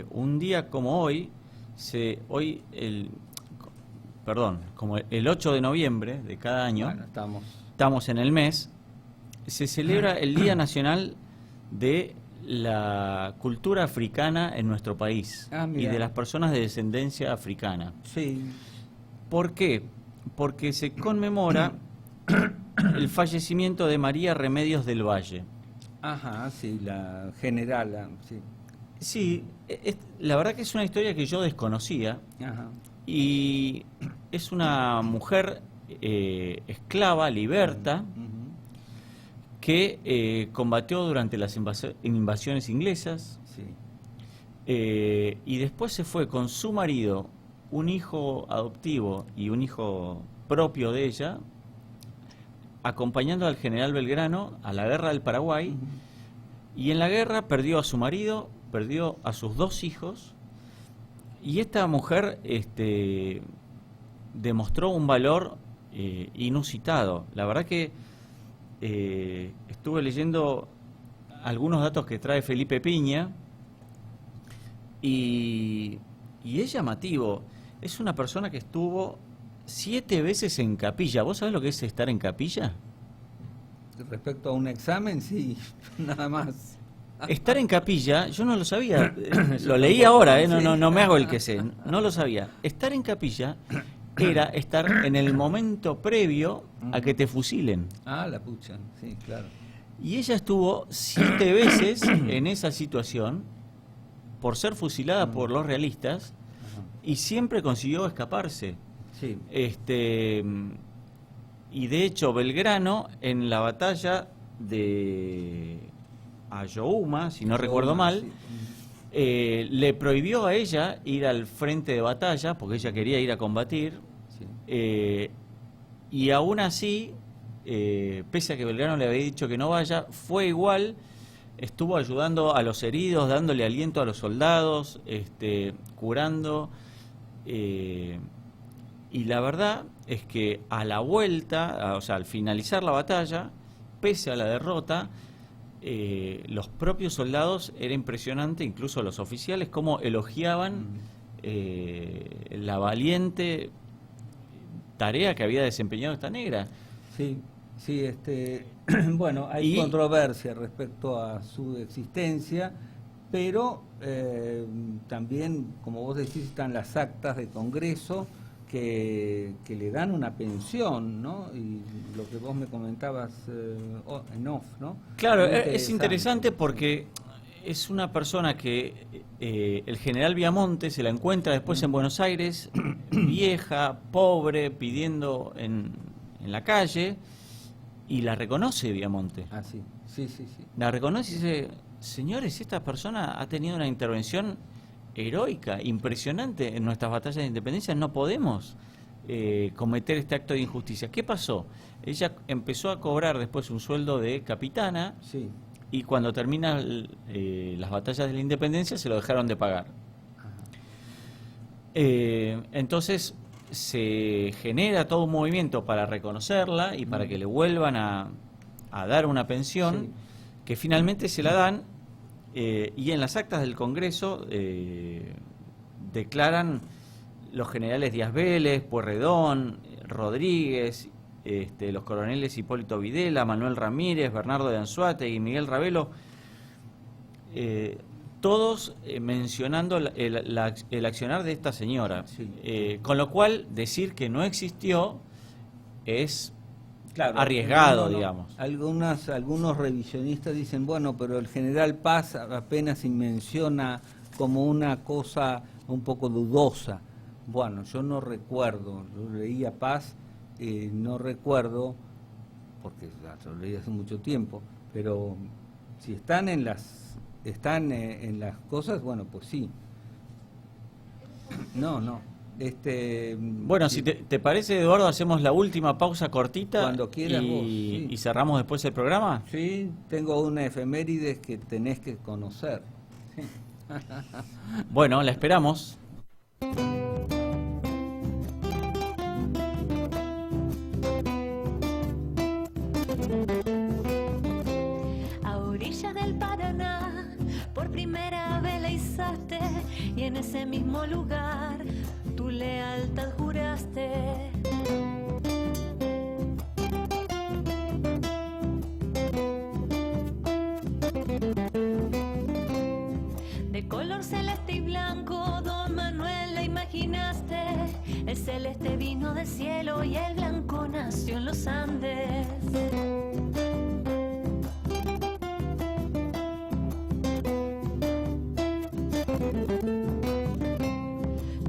Speaker 2: un día como hoy, como el 8 de noviembre de cada año,
Speaker 1: Bueno,
Speaker 2: estamos en el mes, se celebra el Día Nacional de la cultura africana en nuestro país y de las personas de descendencia africana.
Speaker 1: Sí.
Speaker 2: ¿Por qué? Porque se conmemora el fallecimiento de María Remedios del Valle.
Speaker 1: Ajá, sí, la generala, sí.
Speaker 2: Sí, la verdad que es una historia que yo desconocía.
Speaker 1: Ajá.
Speaker 2: Y es una mujer esclava, liberta, que combatió durante las invasiones inglesas,
Speaker 1: Sí.
Speaker 2: Y después se fue con su marido, un hijo adoptivo y un hijo propio de ella, acompañando al general Belgrano a la guerra del Paraguay, y en la guerra perdió a su marido, perdió a sus 2 hijos, y esta mujer demostró un valor inusitado. La verdad que estuve leyendo algunos datos que trae Felipe Piña y es llamativo. Es una persona que estuvo 7 veces en capilla. ¿Vos sabés lo que es estar en capilla?
Speaker 1: Respecto a un examen, sí, nada más.
Speaker 2: Estar en capilla, yo no lo sabía, lo leí ahora, no me hago el que sé, no lo sabía. Estar en capilla era estar en el momento previo a que te fusilen.
Speaker 1: Ah, la pucha, sí, claro.
Speaker 2: Y ella estuvo 7 veces en esa situación por ser fusilada por los realistas y siempre consiguió escaparse.
Speaker 1: Sí.
Speaker 2: Y de hecho Belgrano en la batalla de Ayohuma, si no recuerdo mal,
Speaker 1: sí.
Speaker 2: le prohibió a ella ir al frente de batalla porque ella quería ir a combatir,
Speaker 1: Sí.
Speaker 2: y aún así, pese a que Belgrano le había dicho que no vaya, fue igual, estuvo ayudando a los heridos, dándole aliento a los soldados, curando, y la verdad es que a la vuelta, o sea, al finalizar la batalla, pese a la derrota, los propios soldados, era impresionante, incluso los oficiales, cómo elogiaban la valiente tarea que había desempeñado esta negra.
Speaker 1: Sí, sí, bueno, hay controversia respecto a su existencia, pero también, como vos decís, están las actas de Congreso que le dan una pensión, ¿no? Y lo que vos me comentabas en off, ¿no?
Speaker 2: Claro, es interesante porque es una persona que el general Viamonte se la encuentra después en Buenos Aires, vieja, pobre, pidiendo en la calle, y la reconoce Viamonte.
Speaker 1: Ah, sí, sí, sí, sí.
Speaker 2: La reconoce y dice: señores, esta persona ha tenido una intervención heroica, impresionante en nuestras batallas de independencia, no podemos cometer este acto de injusticia. ¿Qué pasó? Ella empezó a cobrar después un sueldo de capitana,
Speaker 1: Sí.
Speaker 2: y cuando terminan las batallas de la independencia se lo dejaron de pagar. Entonces se genera todo un movimiento para reconocerla y para que le vuelvan a dar una pensión,
Speaker 1: Sí.
Speaker 2: que finalmente se la dan, y en las actas del Congreso declaran los generales Díaz Vélez, Pueyrredón, Rodríguez, los coroneles Hipólito Videla, Manuel Ramírez, Bernardo de Anzoátegui y Miguel Ravelo, todos mencionando el accionar de esta señora.
Speaker 1: Sí.
Speaker 2: Con lo cual, decir que no existió es
Speaker 1: Claro,
Speaker 2: arriesgado, digamos.
Speaker 1: Algunos revisionistas dicen, bueno, pero el general Paz apenas se menciona como una cosa un poco dudosa. Bueno, yo no recuerdo, yo leía Paz no recuerdo, porque ya lo leí hace mucho tiempo, pero si están en las cosas, bueno, pues sí. No.
Speaker 2: Bueno, si te parece, Eduardo, hacemos la última pausa cortita.
Speaker 1: Cuando quieras vos, sí.
Speaker 2: Y cerramos después el programa.
Speaker 1: Sí, tengo una efemérides que tenés que conocer.
Speaker 2: Bueno, la esperamos.
Speaker 4: A orillas del Paraná, por primera vez la izaste, y en ese mismo lugar tu lealtad juraste. De color celeste y blanco, don Manuel la imaginaste. El celeste vino del cielo y el blanco nació en los Andes.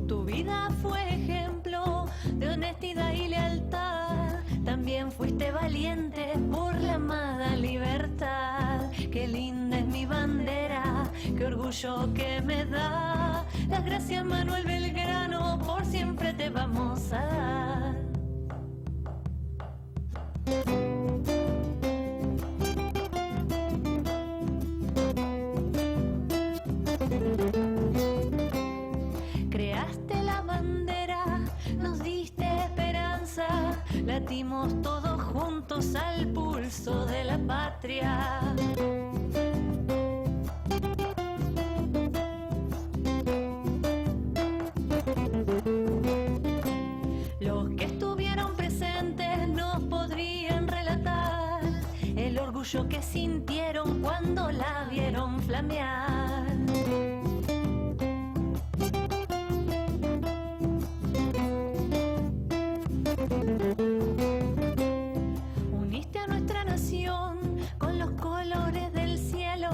Speaker 4: Tu vida fue ejemplo de honestidad y lealtad. También fuiste valiente por la amada libertad. Qué linda es mi bandera, qué orgullo que me da. Las gracias, Manuel Belgrano, por siempre te vamos a dar. Creaste la bandera, nos diste esperanza, latimos todos juntos al pulso de la patria. Los que estuvieron presentes nos podrían relatar el orgullo que sintieron cuando la vieron flamear. Uniste a nuestra nación con los colores del cielo,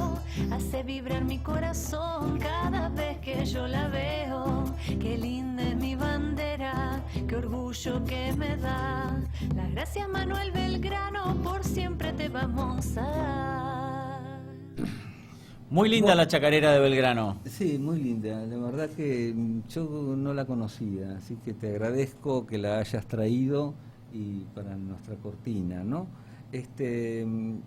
Speaker 4: hace vibrar mi corazón cada vez que yo la veo. Qué linda es mi bandera, qué orgullo que me da. Las gracias, Manuel Belgrano, por siempre te vamos a dar.
Speaker 2: Muy linda la chacarera de Belgrano.
Speaker 1: Sí, muy linda. La verdad que yo no la conocía, así que te agradezco que la hayas traído y para nuestra cortina, ¿no?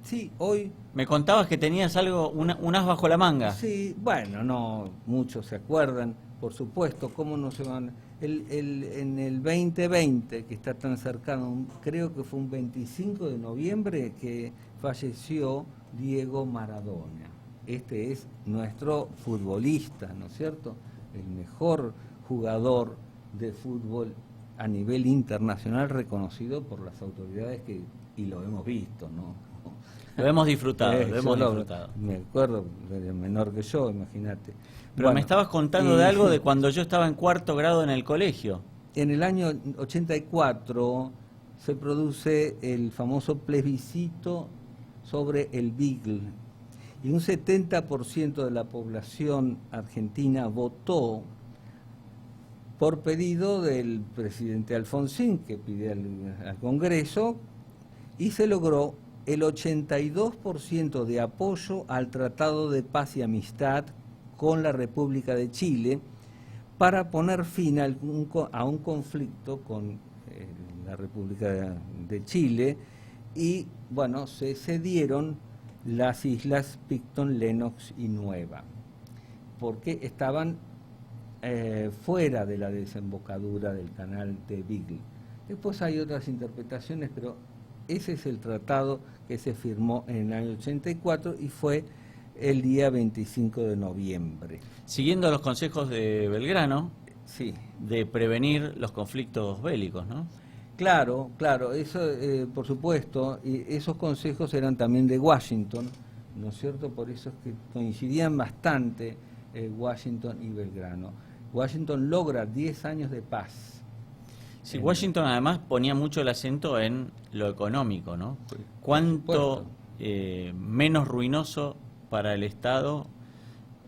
Speaker 1: Sí, hoy...
Speaker 2: Me contabas que tenías algo, un as bajo la manga.
Speaker 1: Sí, bueno, no muchos se acuerdan, por supuesto, cómo no se van... en el 2020, que está tan cercano, creo que fue un 25 de noviembre que falleció Diego Maradona. Este es nuestro futbolista, ¿no es cierto? El mejor jugador de fútbol a nivel internacional, reconocido por las autoridades y lo hemos visto, ¿no?
Speaker 2: Lo hemos disfrutado, lo hemos disfrutado.
Speaker 1: Me acuerdo, era menor que yo, imagínate.
Speaker 2: Pero bueno, me estabas contando de algo de cuando yo estaba en cuarto grado en el colegio.
Speaker 1: En el año 84 se produce el famoso plebiscito sobre el Beagle. Y un 70% de la población argentina votó por pedido del presidente Alfonsín, que pide al Congreso, y se logró el 82% de apoyo al Tratado de Paz y Amistad con la República de Chile para poner fin a un conflicto con la República de Chile, y bueno, se cedieron las islas Picton, Lennox y Nueva, porque estaban fuera de la desembocadura del canal de Beagle. Después hay otras interpretaciones, pero ese es el tratado que se firmó en el año 84 y fue el día 25 de noviembre.
Speaker 2: Siguiendo los consejos de Belgrano,
Speaker 1: sí,
Speaker 2: de prevenir los conflictos bélicos, ¿no?
Speaker 1: Claro, eso por supuesto, y esos consejos eran también de Washington, ¿no es cierto? Por eso es que coincidían bastante Washington y Belgrano. Washington logra 10 años de paz.
Speaker 2: Sí, Washington además ponía mucho el acento en lo económico, ¿no? ¿Cuánto menos ruinoso para el Estado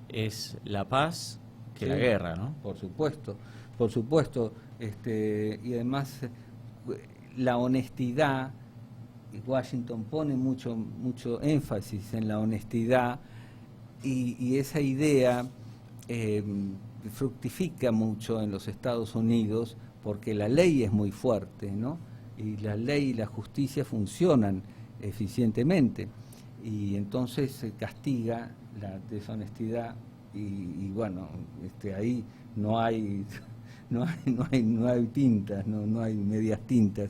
Speaker 2: es la paz que la guerra, ¿no?
Speaker 1: Por supuesto. Y además la honestidad, Washington pone mucho énfasis en la honestidad, y esa idea fructifica mucho en los Estados Unidos porque la ley es muy fuerte, ¿no? Y la ley y la justicia funcionan eficientemente, y entonces se castiga la deshonestidad, y bueno, ahí no hay tintas, no hay medias tintas.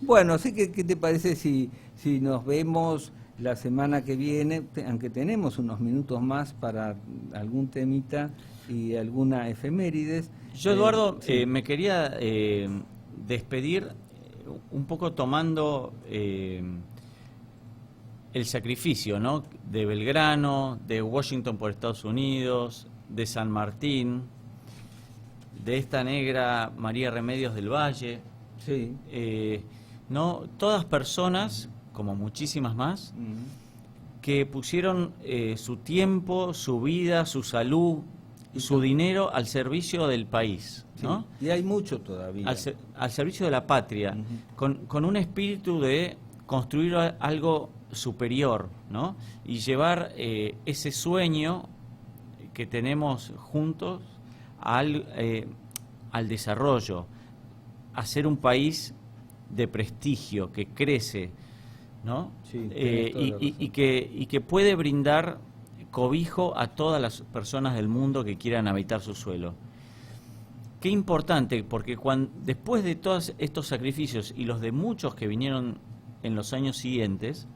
Speaker 1: Bueno, así que ¿qué te parece si nos vemos la semana que viene, aunque tenemos unos minutos más para algún temita y alguna efemérides?
Speaker 2: Yo, Eduardo,
Speaker 1: sí.
Speaker 2: me quería despedir un poco tomando el sacrificio, ¿no?, de Belgrano, de Washington por Estados Unidos, de San Martín, de esta negra María Remedios del Valle.
Speaker 1: Sí.
Speaker 2: ¿No? Todas personas, como muchísimas más, que pusieron su tiempo, su vida, su salud, su dinero al servicio del país, ¿no?
Speaker 1: Sí. Y hay mucho todavía.
Speaker 2: Al servicio de la patria, con un espíritu de construir algo superior, ¿no? Y llevar ese sueño que tenemos juntos al desarrollo, a ser un país de prestigio, que crece, ¿no?
Speaker 1: Sí,
Speaker 2: y que puede brindar cobijo a todas las personas del mundo que quieran habitar su suelo. Qué importante, porque después de todos estos sacrificios y los de muchos que vinieron en los años siguientes,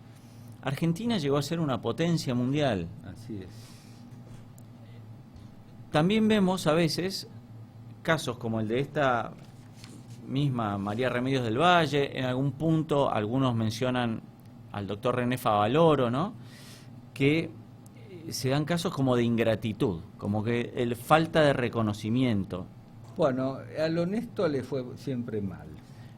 Speaker 2: Argentina llegó a ser una potencia mundial.
Speaker 1: Así es.
Speaker 2: También vemos a veces casos como el de esta misma María Remedios del Valle. En algún punto algunos mencionan al doctor René Favaloro, ¿no?, que se dan casos como de ingratitud, como que falta de reconocimiento.
Speaker 1: Bueno, al honesto le fue siempre mal.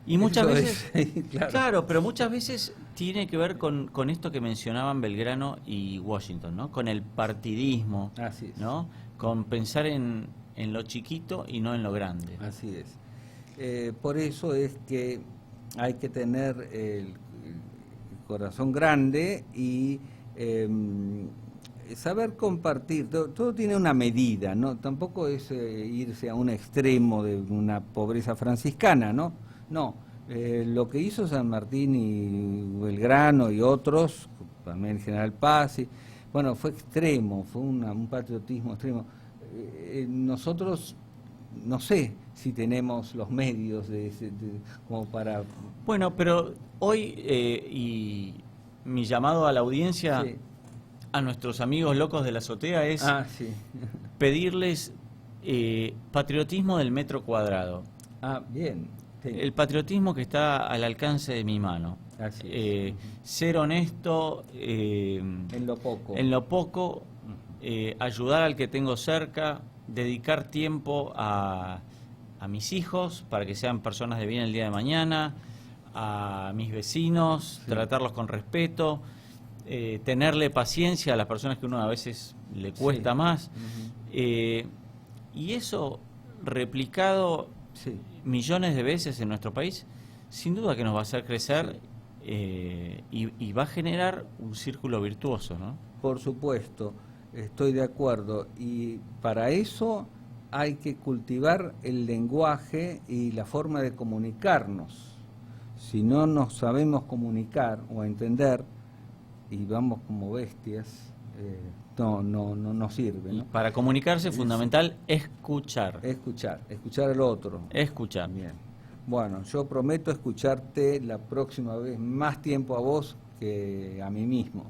Speaker 2: Y muchas
Speaker 1: Eso
Speaker 2: veces,
Speaker 1: claro,
Speaker 2: pero muchas veces tiene que ver con esto que mencionaban Belgrano y Washington, ¿no?, con el partidismo,
Speaker 1: así es,
Speaker 2: ¿no?, con pensar en lo chiquito y no en lo grande.
Speaker 1: Así es. Por eso es que hay que tener el corazón grande y saber compartir. Todo tiene una medida, ¿no? Tampoco es irse a un extremo de una pobreza franciscana, ¿no? No. Lo que hizo San Martín y Belgrano y otros, también General Paz, bueno, fue extremo, fue un patriotismo extremo. Nosotros, no sé si tenemos los medios como para...
Speaker 2: Bueno, pero hoy, y mi llamado a la audiencia,
Speaker 1: Sí.
Speaker 2: a nuestros amigos locos de la azotea, es
Speaker 1: Sí.
Speaker 2: pedirles patriotismo del metro cuadrado.
Speaker 1: Bien. Sí.
Speaker 2: El patriotismo que está al alcance de mi mano.
Speaker 1: Así es.
Speaker 2: Ser honesto
Speaker 1: En lo poco.
Speaker 2: Ayudar al que tengo cerca, dedicar tiempo a mis hijos para que sean personas de bien el día de mañana, a mis vecinos,
Speaker 1: Sí.
Speaker 2: tratarlos con respeto, tenerle paciencia a las personas que uno a veces le cuesta
Speaker 1: Sí.
Speaker 2: más. Y eso replicado
Speaker 1: Sí.
Speaker 2: millones de veces en nuestro país, sin duda que nos va a hacer crecer, y va a generar un círculo virtuoso, ¿no?
Speaker 1: Por supuesto, estoy de acuerdo. Y para eso hay que cultivar el lenguaje y la forma de comunicarnos. Si no nos sabemos comunicar o entender y vamos como bestias, no sirve,
Speaker 2: Y
Speaker 1: ¿no?
Speaker 2: para comunicarse es fundamental escuchar.
Speaker 1: Escuchar al otro.
Speaker 2: Escuchar.
Speaker 1: Bien. Bueno, yo prometo escucharte la próxima vez más tiempo a vos que a mí mismo.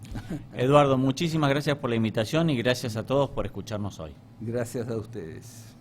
Speaker 2: Eduardo, muchísimas gracias por la invitación y gracias a todos por escucharnos hoy.
Speaker 1: Gracias a ustedes.